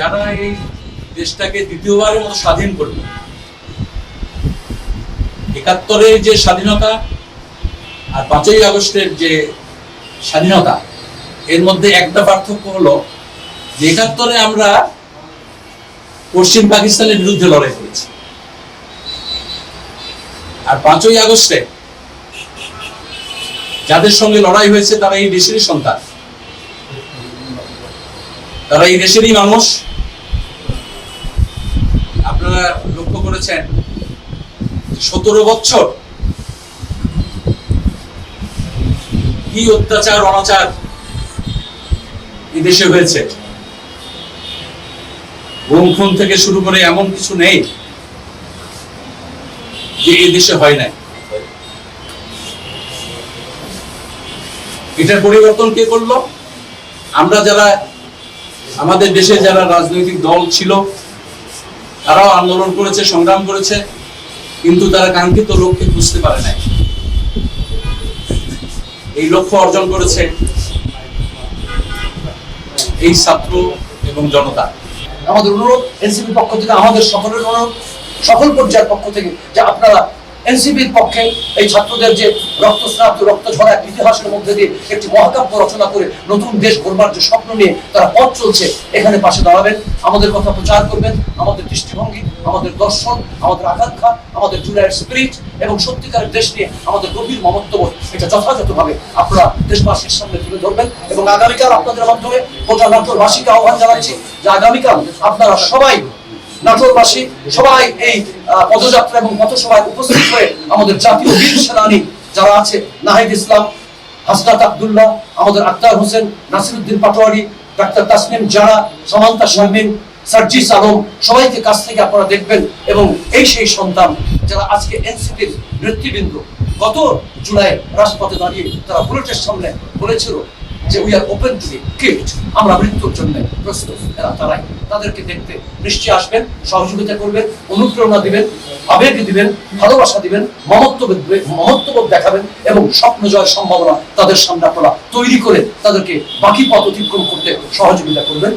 যারা এই দেশটাকে দ্বিতীয়বারের মতো স্বাধীন করবে, ৭১-এর যে স্বাধীনতা আর ৫ই আগস্টের যে স্বাধীনতা, এর মধ্যে একটা পার্থক্য হলো যে ৭১-এ আমরা পশ্চিম পাকিস্তানের বিরুদ্ধে লড়াই করেছি, আর ৫ই আগস্টে যাদের সঙ্গে লড়াই হয়েছে তারা এই দেশেরই সন্তান, তারা এই দেশেরই মানুষ। আপনারা লক্ষ্য করেছেন ১৭ বছর কি অত্যাচার অনাচার এই দেশে হয়েছে। গুম খুন থেকে শুরু করে এমন কিছু নেই যে এই দেশে হয় নাই। এটার পরিবর্তন কে করলো? আমরা যারা, আমাদের দেশে যারা রাজনৈতিক দল ছিল তারাও আন্দোলন করেছে, সংগ্রাম করেছে, কিন্তু তারা কাঙ্ক্ষিত লক্ষ্যে বুঝতে পারে নাই। এই লক্ষ্য অর্জন করেছে এই ছাত্র এবং জনতা। আমাদের অনুরোধ এনসিপির পক্ষ থেকে, আমাদের সকলের অনুরোধ সকল পর্যায়ের পক্ষ থেকে, যে আপনারা এনসিপির পক্ষে এই ছাত্রদের যে রক্তস্নাত রক্ত ঝরা এক ইতিহাসের মধ্যে দিয়ে একটি মহাকাব্য রচনা করে নতুন দেশ গড়বার যে স্বপ্ন নিয়ে তারা পথ চলছে, এখানে পাশে দাঁড়াবেন, আমাদের কথা প্রচার করবেন, আমাদের দৃষ্টিভঙ্গি, আমাদের দর্শন, আমাদের আকাঙ্ক্ষা, আমাদের জুলাইয়ের স্পিরিট এবং সত্যিকারের দেশ নিয়ে আমাদের গভীর মমত্ববোধ, এটা যথাযথভাবে আপনারা দেশবাসীর সামনে তুলে ধরবেন। এবং আগামীকাল আপনাদের মাধ্যমে গোটা নাটোরবাসীকে আহ্বান জানাচ্ছি যে আগামীকাল আপনারা সবাই, নাটোরবাসী সবাই এই পদযাত্রা এবং পথসভায় উপস্থিত হয়ে আমাদের জাতীয় বীর সেনানী যারা আছে, নাহিদ ইসলাম, হাসনাত আব্দুল্লাহ, আমাদের আক্তার হোসেন, নাসিরউদ্দিন পাটোয়ারি, ডাক্তার তাসনিম জারা, সামান্তা শারমিন, সার্জিস আলম, সবাইকে কাছ থেকে আপনারা দেখবেন। এবং এই সেই সন্তান যারা আজকে এনসিপির নেতৃবৃন্দ গত জুলাই রাজপথে দাঁড়িয়ে তারা বুলেটের সামনে বলেছিল যে we are open to be killed, আমরা মৃত্যুর জন্য প্রস্তুত। এরা তারাই, তাদেরকে দেখতে নিশ্চয়ই আসবেন, সহযোগিতা করবেন, অনুপ্রেরণা দিবেন, আবেগ দিবেন, ভালোবাসা দিবেন, মমত্ববোধ দেখাবেন এবং স্বপ্ন জয়ের সম্ভাবনা তাদের সামনে আপনারা তৈরি করে তাদেরকে বাকি পথ অতিক্রম করতে সহযোগিতা করবেন।